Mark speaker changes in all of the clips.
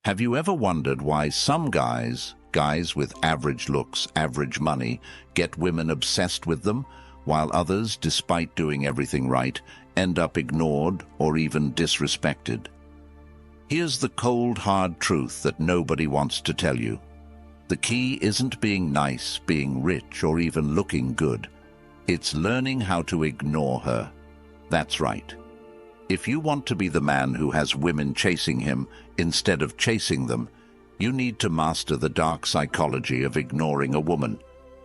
Speaker 1: Have you ever wondered why some guys with average looks, average money, get women obsessed with them, while others, despite doing everything right, end up ignored or even disrespected? Here's the cold, hard truth that nobody wants to tell you. The key isn't being nice, being rich, or even looking good. It's learning how to ignore her. That's right. If you want to be the man who has women chasing him instead of chasing them, you need to master the dark psychology of ignoring a woman.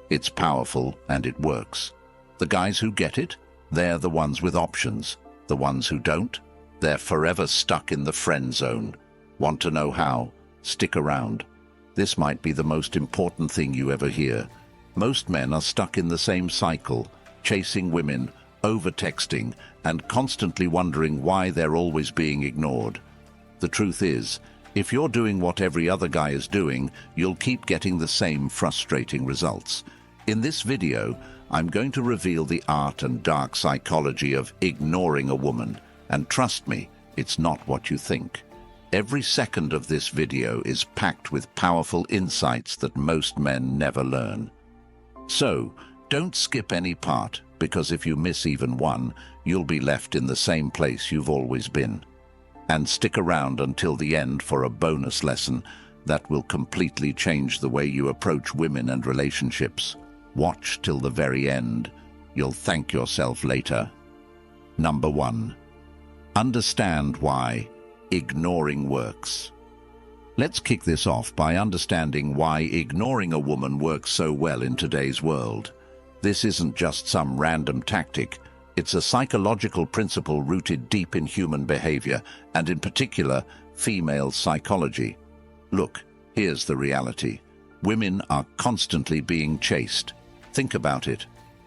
Speaker 1: It's powerful and it works. The guys who get it, they're the ones with options. The ones who don't, they're forever stuck in the friend zone. Want to know how? Stick around. This might be the most important thing you ever hear. Most men are stuck in the same cycle, chasing women, over-texting, and constantly wondering why they're always being ignored. The truth is, if you're doing what every other guy is doing, you'll keep getting the same frustrating results. In this video, I'm going to reveal the art and dark psychology of ignoring a woman. And trust me, it's not what you think. Every second of this video is packed with powerful insights that most men never learn. So, don't skip any part, because if you miss even one, you'll be left in the same place you've always been. And stick around until the end for a bonus lesson that will completely change the way you approach women and relationships. Watch till the very end. You'll thank yourself later. Number 1. Understand why ignoring works. Let's kick this off by understanding why ignoring a woman works so well in today's world. This isn't just some random tactic. It's a psychological principle rooted deep in human behavior, and in particular, female psychology. Look, here's the reality. Women are constantly being chased. Think about it.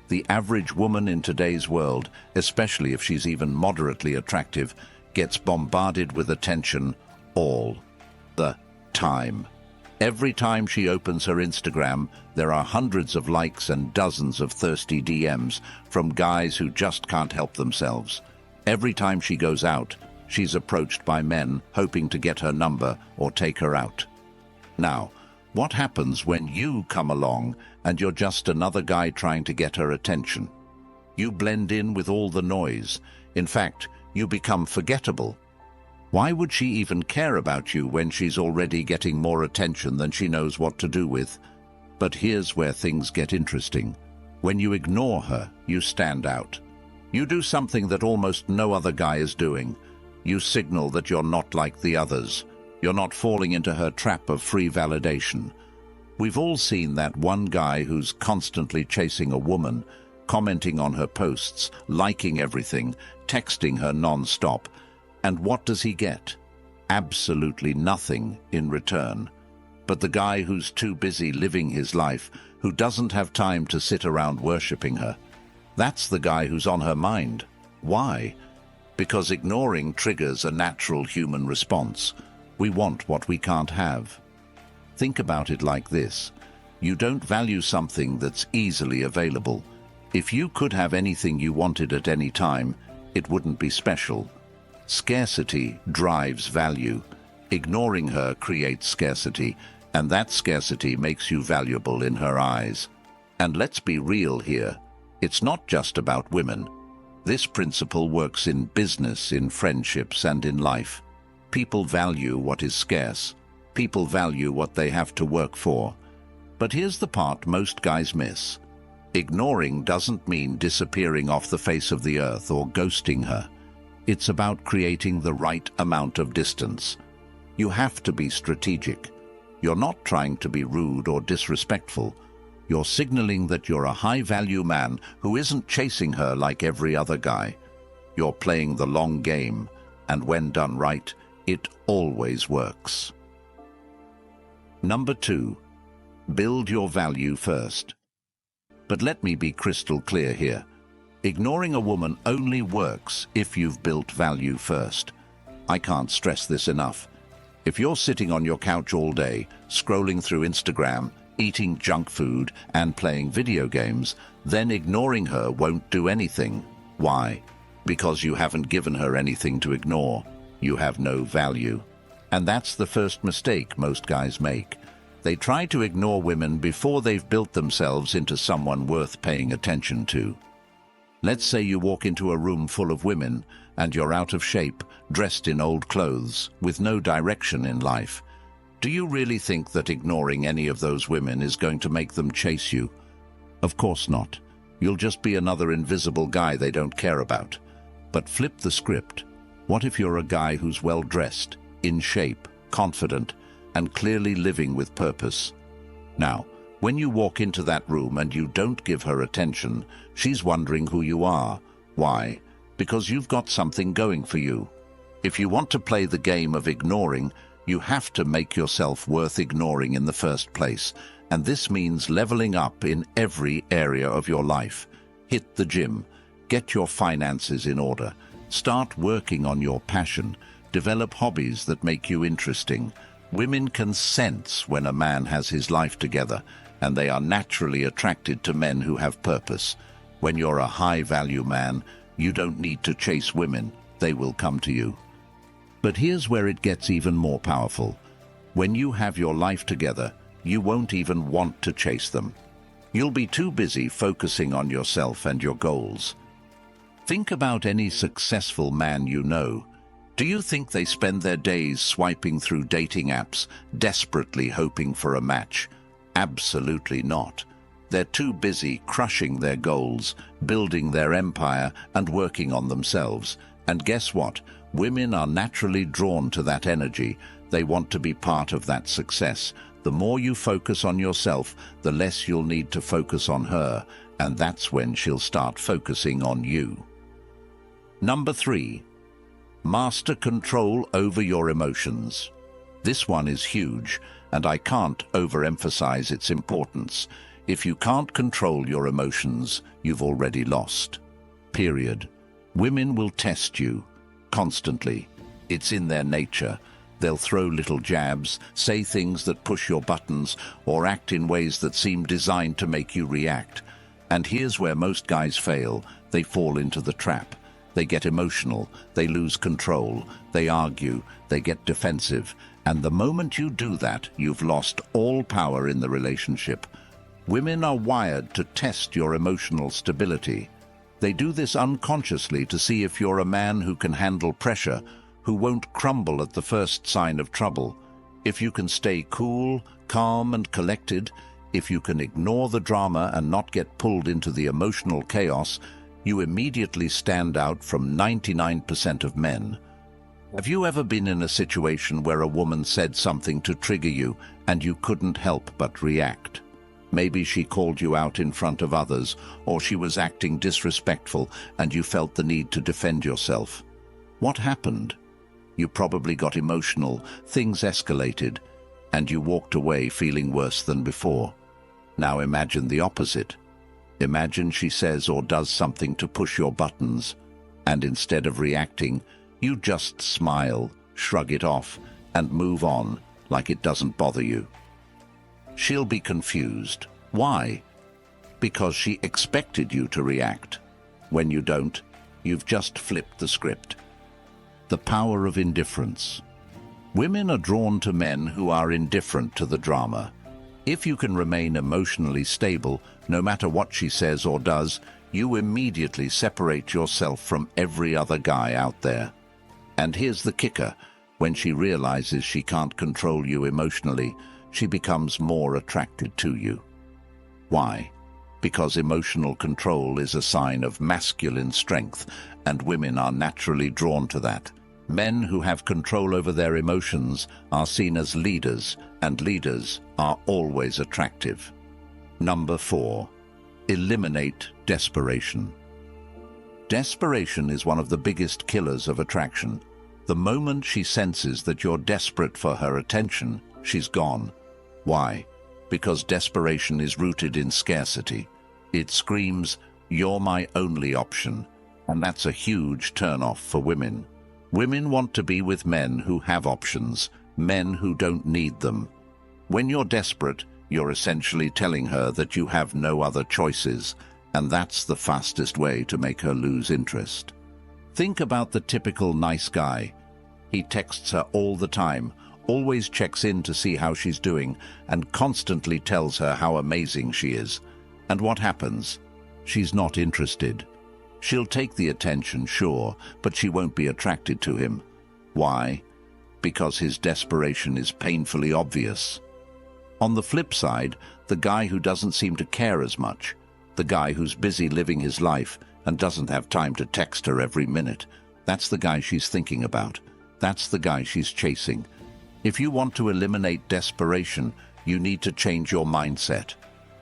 Speaker 1: The average woman in today's world, especially if she's even moderately attractive, gets bombarded with attention all the time. Every time she opens her Instagram, there are hundreds of likes and dozens of thirsty DMs from guys who just can't help themselves. Every time she goes out, she's approached by men hoping to get her number or take her out. Now, what happens when you come along and you're just another guy trying to get her attention? You blend in with all the noise. In fact, you become forgettable. Why would she even care about you when she's already getting more attention than she knows what to do with? But here's where things get interesting. When you ignore her, you stand out. You do something that almost no other guy is doing. You signal that you're not like the others. You're not falling into her trap of free validation. We've all seen that one guy who's constantly chasing a woman, commenting on her posts, liking everything, texting her non-stop. And what does he get? Absolutely nothing in return. But the guy who's too busy living his life, who doesn't have time to sit around worshipping her, that's the guy who's on her mind. Why? Because ignoring triggers a natural human response. We want what we can't have. Think about it like this. You don't value something that's easily available. If you could have anything you wanted at any time, it wouldn't be special. Scarcity drives value. Ignoring her creates scarcity, and that scarcity makes you valuable in her eyes. And let's be real here. It's not just about women. This principle works in business, in friendships, and in life. People value what is scarce. People value what they have to work for. But here's the part most guys miss. Ignoring doesn't mean disappearing off the face of the earth or ghosting her. It's about creating the right amount of distance. You have to be strategic. You're not trying to be rude or disrespectful. You're signaling that you're a high-value man who isn't chasing her like every other guy. You're playing the long game, and when done right, it always works. Number 2, build your value first. But let me be crystal clear here. Ignoring a woman only works if you've built value first. I can't stress this enough. If you're sitting on your couch all day, scrolling through Instagram, eating junk food, and playing video games, then ignoring her won't do anything. Why? Because you haven't given her anything to ignore. You have no value. And that's the first mistake most guys make. They try to ignore women before they've built themselves into someone worth paying attention to. Let's say you walk into a room full of women and you're out of shape, dressed in old clothes, with no direction in life. Do you really think that ignoring any of those women is going to make them chase you? Of course not. You'll just be another invisible guy they don't care about. But flip the script. What if you're a guy who's well-dressed, in shape, confident, and clearly living with purpose? Now, when you walk into that room and you don't give her attention, she's wondering who you are. Why? Because you've got something going for you. If you want to play the game of ignoring, you have to make yourself worth ignoring in the first place. And this means leveling up in every area of your life. Hit the gym. Get your finances in order. Start working on your passion. Develop hobbies that make you interesting. Women can sense when a man has his life together, and they are naturally attracted to men who have purpose. When you're a high-value man, you don't need to chase women. They will come to you. But here's where it gets even more powerful. When you have your life together, you won't even want to chase them. You'll be too busy focusing on yourself and your goals. Think about any successful man you know. Do you think they spend their days swiping through dating apps, desperately hoping for a match? Absolutely not. They're too busy crushing their goals, building their empire, and working on themselves. And guess what? Women are naturally drawn to that energy. They want to be part of that success. The more you focus on yourself, the less you'll need to focus on her, and that's when she'll start focusing on you. Number 3. Master control over your emotions. This one is huge, and I can't overemphasize its importance. If you can't control your emotions, you've already lost. Period. Women will test you constantly. It's in their nature. They'll throw little jabs, say things that push your buttons, or act in ways that seem designed to make you react. And here's where most guys fail. They fall into the trap. They get emotional, they lose control, they argue, they get defensive, and the moment you do that, you've lost all power in the relationship. Women are wired to test your emotional stability. They do this unconsciously to see if you're a man who can handle pressure, who won't crumble at the first sign of trouble. If you can stay cool, calm, and collected, if you can ignore the drama and not get pulled into the emotional chaos, you immediately stand out from 99% of men. Have you ever been in a situation where a woman said something to trigger you and you couldn't help but react? Maybe she called you out in front of others, or she was acting disrespectful and you felt the need to defend yourself. What happened? You probably got emotional, things escalated, and you walked away feeling worse than before. Now imagine the opposite. Imagine she says or does something to push your buttons, and instead of reacting, you just smile, shrug it off, and move on like it doesn't bother you. She'll be confused. Why? Because she expected you to react. When you don't, you've just flipped the script. The power of indifference. Women are drawn to men who are indifferent to the drama. If you can remain emotionally stable, no matter what she says or does, you immediately separate yourself from every other guy out there. And here's the kicker. When she realizes she can't control you emotionally, she becomes more attracted to you. Why? Because emotional control is a sign of masculine strength, and women are naturally drawn to that. Men who have control over their emotions are seen as leaders, and leaders are always attractive. Number 4. Eliminate desperation. Desperation is one of the biggest killers of attraction. The moment she senses that you're desperate for her attention, she's gone. Why? Because desperation is rooted in scarcity. It screams, "You're my only option," and that's a huge turn-off for women. Women want to be with men who have options, men who don't need them. When you're desperate, you're essentially telling her that you have no other choices, and that's the fastest way to make her lose interest. Think about the typical nice guy. He texts her all the time, always checks in to see how she's doing, and constantly tells her how amazing she is. And what happens? She's not interested. She'll take the attention, sure, but she won't be attracted to him. Why? Because his desperation is painfully obvious. On the flip side, the guy who doesn't seem to care as much, the guy who's busy living his life and doesn't have time to text her every minute, that's the guy she's thinking about. That's the guy she's chasing. If you want to eliminate desperation, you need to change your mindset.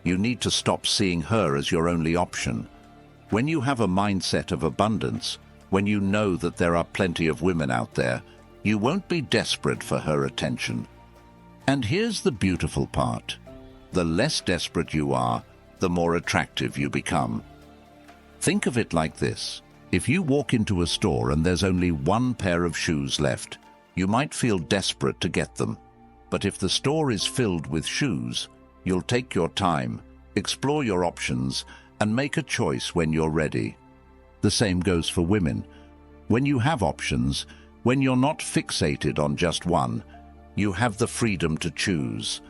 Speaker 1: You need to stop seeing her as your only option. When you have a mindset of abundance, when you know that there are plenty of women out there, you won't be desperate for her attention. And here's the beautiful part. The less desperate you are, the more attractive you become. Think of it like this. If you walk into a store and there's only one pair of shoes left, you might feel desperate to get them. But if the store is filled with shoes, you'll take your time, explore your options, and make a choice when you're ready. The same goes for women. When you have options, when you're not fixated on just one, you have the freedom to choose,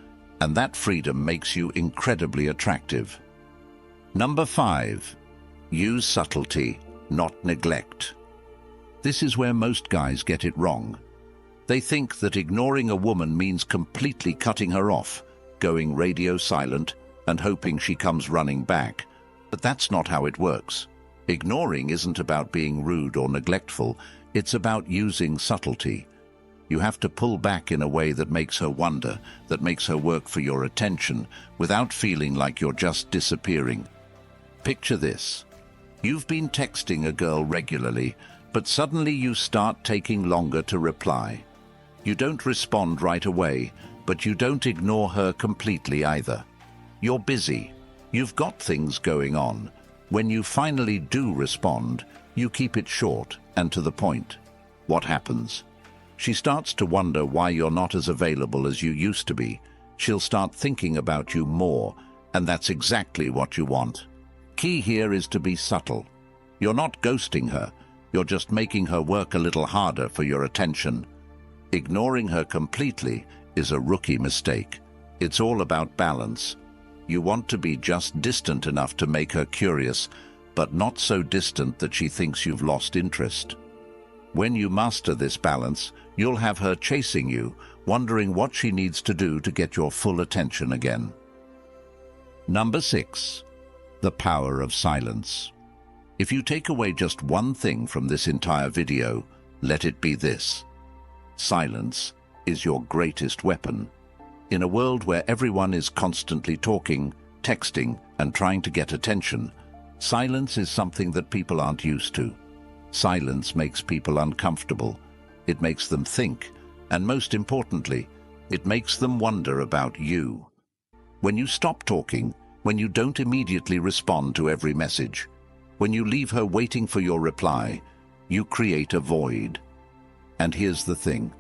Speaker 1: and that freedom makes you incredibly attractive. Number 5. Use subtlety, not neglect. This is where most guys get it wrong. They think that ignoring a woman means completely cutting her off, going radio silent, and hoping she comes running back. But that's not how it works. Ignoring isn't about being rude or neglectful, it's about using subtlety. You have to pull back in a way that makes her wonder, that makes her work for your attention, without feeling like you're just disappearing. Picture this. You've been texting a girl regularly, but suddenly you start taking longer to reply. You don't respond right away, but you don't ignore her completely either. You're busy. You've got things going on. When you finally do respond, you keep it short and to the point. What happens? She starts to wonder why you're not as available as you used to be. She'll start thinking about you more, and that's exactly what you want. Key here is to be subtle. You're not ghosting her, you're just making her work a little harder for your attention. Ignoring her completely is a rookie mistake. It's all about balance. You want to be just distant enough to make her curious, but not so distant that she thinks you've lost interest. When you master this balance, you'll have her chasing you, wondering what she needs to do to get your full attention again. Number 6. The power of silence. If you take away just one thing from this entire video, let it be this. Silence is your greatest weapon. In a world where everyone is constantly talking, texting, and trying to get attention, silence is something that people aren't used to. Silence makes people uncomfortable. It makes them think, and most importantly, it makes them wonder about you. When you stop talking, when you don't immediately respond to every message, when you leave her waiting for your reply, you create a void. And here's the thing.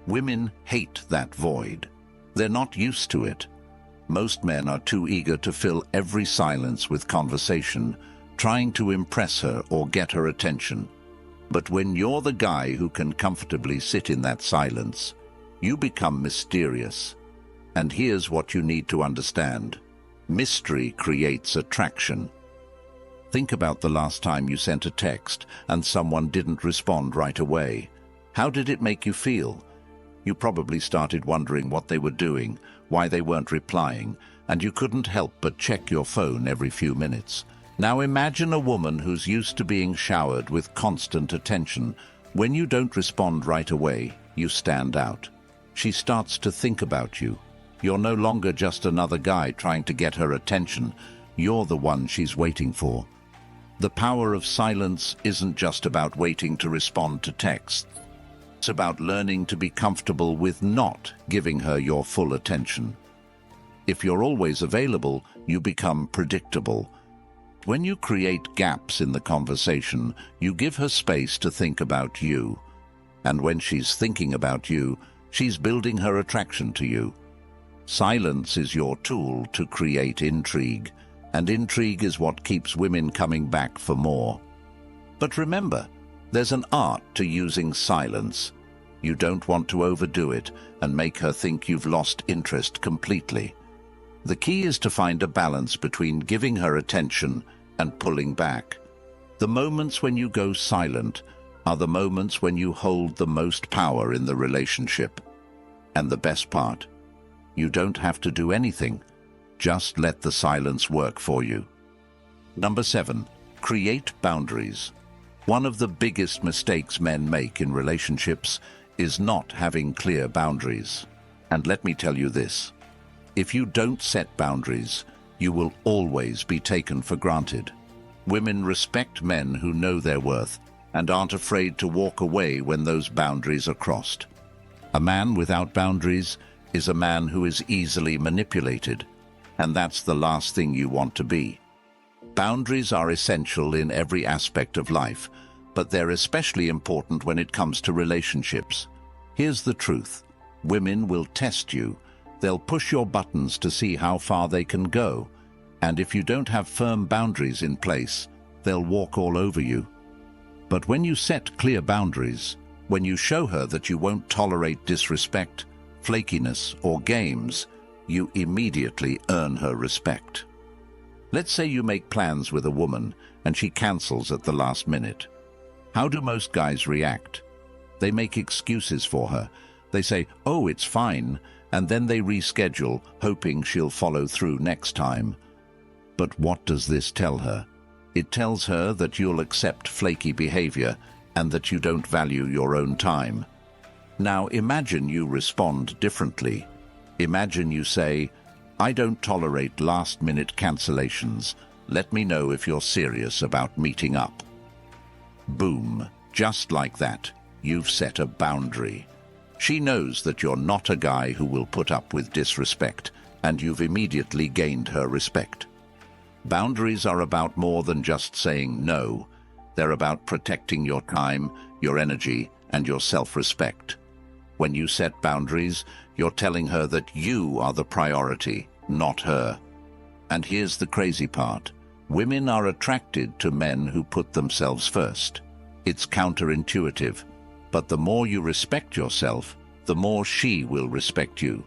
Speaker 1: Women hate that void. They're not used to it. Most men are too eager to fill every silence with conversation, trying to impress her or get her attention. But when you're the guy who can comfortably sit in that silence, you become mysterious. And here's what you need to understand. Mystery creates attraction. Think about the last time you sent a text and someone didn't respond right away. How did it make you feel? You probably started wondering what they were doing, why they weren't replying, and you couldn't help but check your phone every few minutes. Now imagine a woman who's used to being showered with constant attention. When you don't respond right away, you stand out. She starts to think about you. You're no longer just another guy trying to get her attention. You're the one she's waiting for. The power of silence isn't just about waiting to respond to texts. It's about learning to be comfortable with not giving her your full attention. If you're always available, you become predictable. When you create gaps in the conversation, you give her space to think about you. And when she's thinking about you, she's building her attraction to you. Silence is your tool to create intrigue, and intrigue is what keeps women coming back for more. But remember, there's an art to using silence. You don't want to overdo it and make her think you've lost interest completely. The key is to find a balance between giving her attention and pulling back. The moments when you go silent are the moments when you hold the most power in the relationship. And the best part, you don't have to do anything. Just let the silence work for you. Number 7, create boundaries. One of the biggest mistakes men make in relationships is not having clear boundaries. And let me tell you this, if you don't set boundaries, you will always be taken for granted. Women respect men who know their worth and aren't afraid to walk away when those boundaries are crossed. A man without boundaries is a man who is easily manipulated, and that's the last thing you want to be. Boundaries are essential in every aspect of life, but they're especially important when it comes to relationships. Here's the truth. Women will test you. They'll push your buttons to see how far they can go. And if you don't have firm boundaries in place, they'll walk all over you. But when you set clear boundaries, when you show her that you won't tolerate disrespect, flakiness, or games, you immediately earn her respect. Let's say you make plans with a woman and she cancels at the last minute. How do most guys react? They make excuses for her. They say, "Oh, it's fine," and then they reschedule, hoping she'll follow through next time. But what does this tell her? It tells her that you'll accept flaky behavior and that you don't value your own time. Now imagine you respond differently. Imagine you say, "I don't tolerate last-minute cancellations. Let me know if you're serious about meeting up." Boom, just like that, you've set a boundary. She knows that you're not a guy who will put up with disrespect, and you've immediately gained her respect. Boundaries are about more than just saying no. They're about protecting your time, your energy, and your self-respect. When you set boundaries, you're telling her that you are the priority, not her. And here's the crazy part. Women are attracted to men who put themselves first. It's counterintuitive, but the more you respect yourself, the more she will respect you.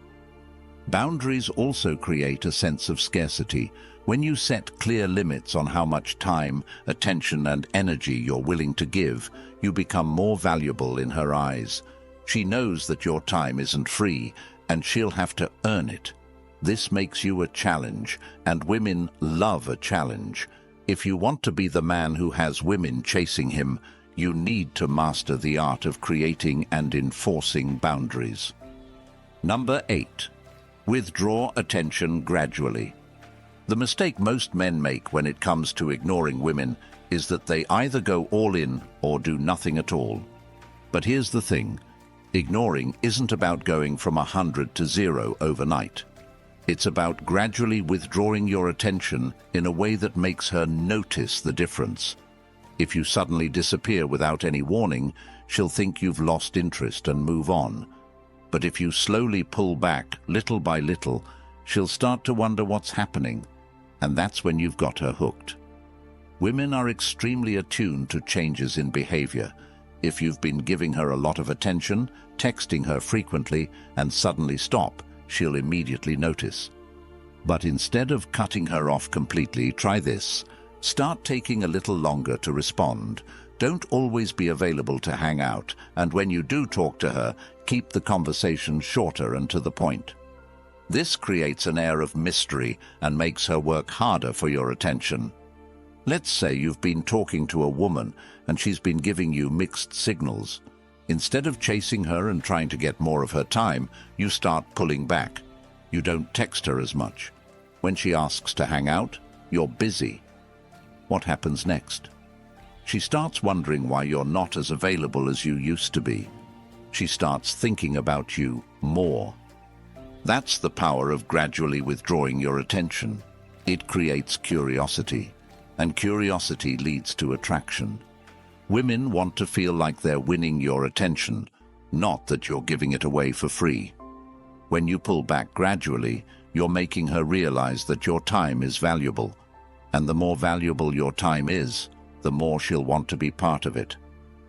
Speaker 1: Boundaries also create a sense of scarcity. When you set clear limits on how much time, attention, and energy you're willing to give, you become more valuable in her eyes. She knows that your time isn't free, and she'll have to earn it. This makes you a challenge, and women love a challenge. If you want to be the man who has women chasing him, you need to master the art of creating and enforcing boundaries. Number 8. Withdraw attention gradually. The mistake most men make when it comes to ignoring women is that they either go all in or do nothing at all. But here's the thing. Ignoring isn't about going from 100 to 0 overnight. It's about gradually withdrawing your attention in a way that makes her notice the difference. If you suddenly disappear without any warning, she'll think you've lost interest and move on. But if you slowly pull back, little by little, she'll start to wonder what's happening, and that's when you've got her hooked. Women are extremely attuned to changes in behavior. If you've been giving her a lot of attention, texting her frequently, and suddenly stop, she'll immediately notice. But instead of cutting her off completely, try this. Start taking a little longer to respond. Don't always be available to hang out, and when you do talk to her, keep the conversation shorter and to the point. This creates an air of mystery and makes her work harder for your attention. Let's say you've been talking to a woman and she's been giving you mixed signals. Instead of chasing her and trying to get more of her time, you start pulling back. You don't text her as much. When she asks to hang out, you're busy. What happens next? She starts wondering why you're not as available as you used to be. She starts thinking about you more. That's the power of gradually withdrawing your attention. It creates curiosity, and curiosity leads to attraction. Women want to feel like they're winning your attention, not that you're giving it away for free. When you pull back gradually, you're making her realize that your time is valuable, and the more valuable your time is, the more she'll want to be part of it.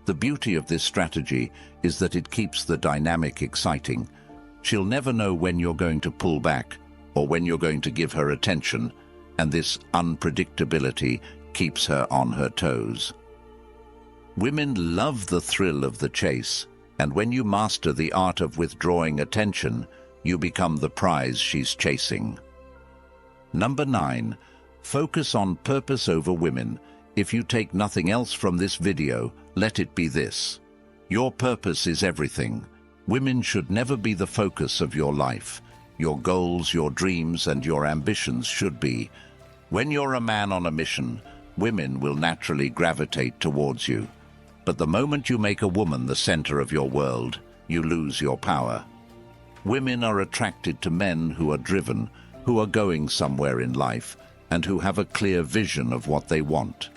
Speaker 1: The beauty of this strategy is that it keeps the dynamic exciting. She'll never know when you're going to pull back or when you're going to give her attention, and this unpredictability keeps her on her toes. Women love the thrill of the chase, and when you master the art of withdrawing attention, you become the prize she's chasing. Number 9. Focus on purpose over women. If you take nothing else from this video, let it be this. Your purpose is everything. Women should never be the focus of your life. Your goals, your dreams, and your ambitions should be. When you're a man on a mission, women will naturally gravitate towards you. But the moment you make a woman the center of your world, you lose your power. Women are attracted to men who are driven, who are going somewhere in life, and who have a clear vision of what they want.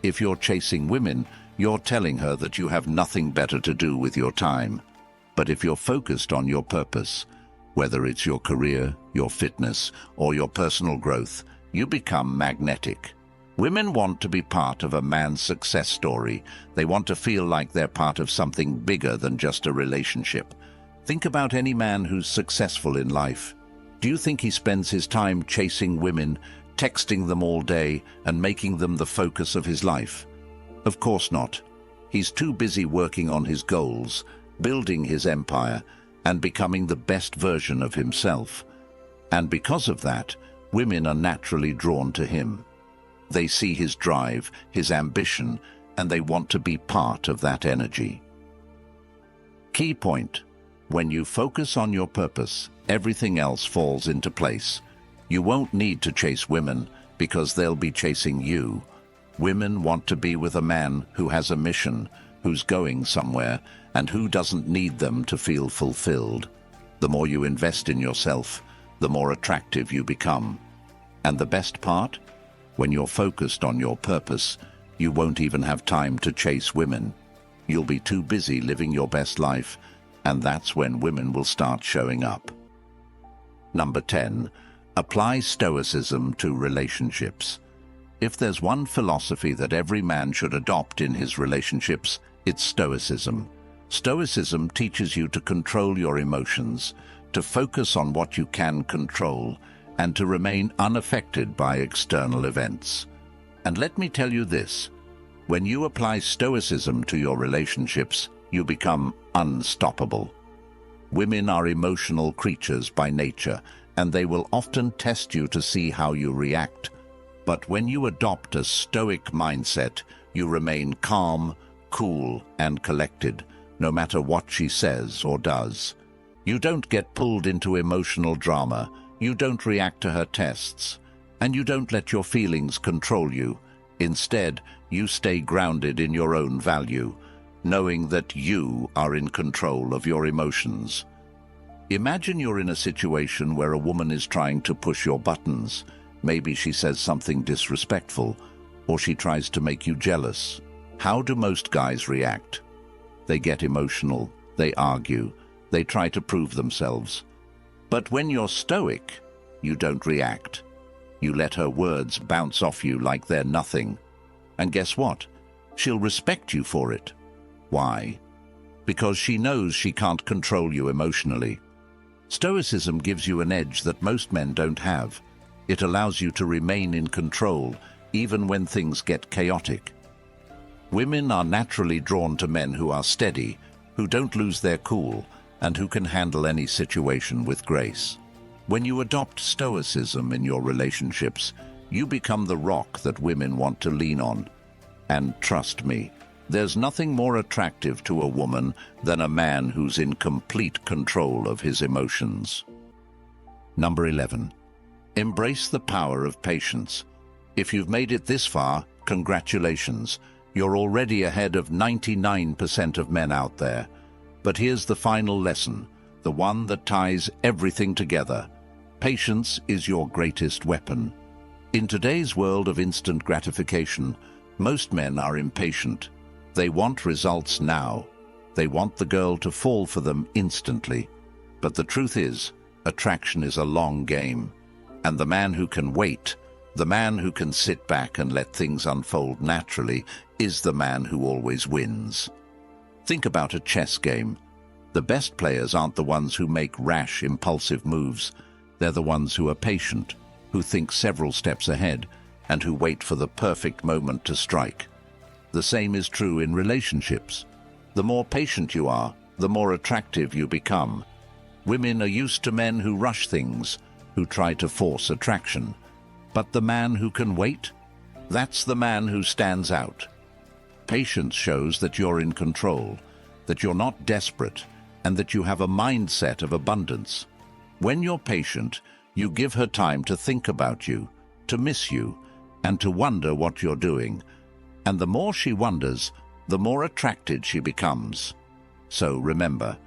Speaker 1: If you're chasing women, you're telling her that you have nothing better to do with your time. But if you're focused on your purpose, whether it's your career, your fitness, or your personal growth, you become magnetic. Women want to be part of a man's success story. They want to feel like they're part of something bigger than just a relationship. Think about any man who's successful in life. Do you think he spends his time chasing women, texting them all day, and making them the focus of his life? Of course not. He's too busy working on his goals, building his empire, and becoming the best version of himself. And because of that, women are naturally drawn to him. They see his drive, his ambition, and they want to be part of that energy. Key point: when you focus on your purpose, everything else falls into place. You won't need to chase women because they'll be chasing you. Women want to be with a man who has a mission, who's going somewhere, and who doesn't need them to feel fulfilled. The more you invest in yourself, the more attractive you become. And the best part? When you're focused on your purpose, you won't even have time to chase women. You'll be too busy living your best life, and that's when women will start showing up. Number 10. Apply Stoicism to relationships. If there's one philosophy that every man should adopt in his relationships, it's Stoicism. Stoicism teaches you to control your emotions, to focus on what you can control, and to remain unaffected by external events. And let me tell you this, when you apply Stoicism to your relationships, you become unstoppable. Women are emotional creatures by nature, and they will often test you to see how you react. But when you adopt a Stoic mindset, you remain calm, cool, and collected, no matter what she says or does. You don't get pulled into emotional drama, you don't react to her tests, and you don't let your feelings control you. Instead, you stay grounded in your own value, knowing that you are in control of your emotions. Imagine you're in a situation where a woman is trying to push your buttons. Maybe she says something disrespectful, or she tries to make you jealous. How do most guys react? They get emotional, they argue, they try to prove themselves. But when you're Stoic, you don't react. You let her words bounce off you like they're nothing. And guess what? She'll respect you for it. Why? Because she knows she can't control you emotionally. Stoicism gives you an edge that most men don't have. It allows you to remain in control, even when things get chaotic. Women are naturally drawn to men who are steady, who don't lose their cool, and who can handle any situation with grace. When you adopt Stoicism in your relationships, you become the rock that women want to lean on. And trust me, there's nothing more attractive to a woman than a man who's in complete control of his emotions. Number 11. Embrace the power of patience. If you've made it this far, congratulations. You're already ahead of 99% of men out there. But here's the final lesson, the one that ties everything together. Patience is your greatest weapon. In today's world of instant gratification, most men are impatient. They want results now. They want the girl to fall for them instantly. But the truth is, attraction is a long game. And the man who can wait, The man who can sit back and let things unfold naturally is the man who always wins. Think about a chess game. The best players aren't the ones who make rash, impulsive moves. They're the ones who are patient, who think several steps ahead, and who wait for the perfect moment to strike. The same is true in relationships. The more patient you are, the more attractive you become. Women are used to men who rush things, who try to force attraction. But the man who can wait? That's the man who stands out. Patience shows that you're in control, that you're not desperate, and that you have a mindset of abundance. When you're patient, you give her time to think about you, to miss you, and to wonder what you're doing. And the more she wonders, the more attracted she becomes. So remember,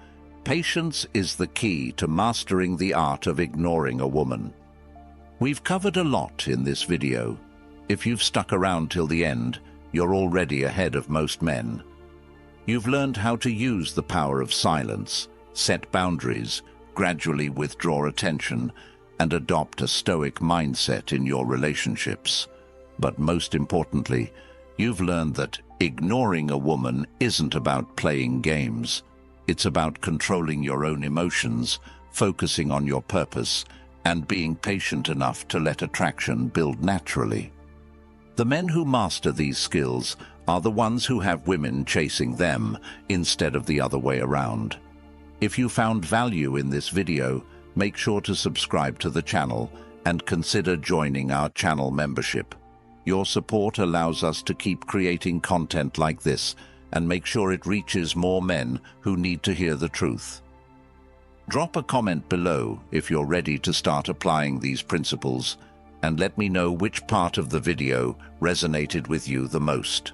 Speaker 1: patience is the key to mastering the art of ignoring a woman. We've covered a lot in this video. If you've stuck around till the end, you're already ahead of most men. You've learned how to use the power of silence, set boundaries, gradually withdraw attention, and adopt a stoic mindset in your relationships. But most importantly, you've learned that ignoring a woman isn't about playing games. It's about controlling your own emotions, focusing on your purpose, and being patient enough to let attraction build naturally. The men who master these skills are the ones who have women chasing them instead of the other way around. If you found value in this video, make sure to subscribe to the channel and consider joining our channel membership. Your support allows us to keep creating content like this and make sure it reaches more men who need to hear the truth. Drop a comment below if you're ready to start applying these principles, and let me know which part of the video resonated with you the most.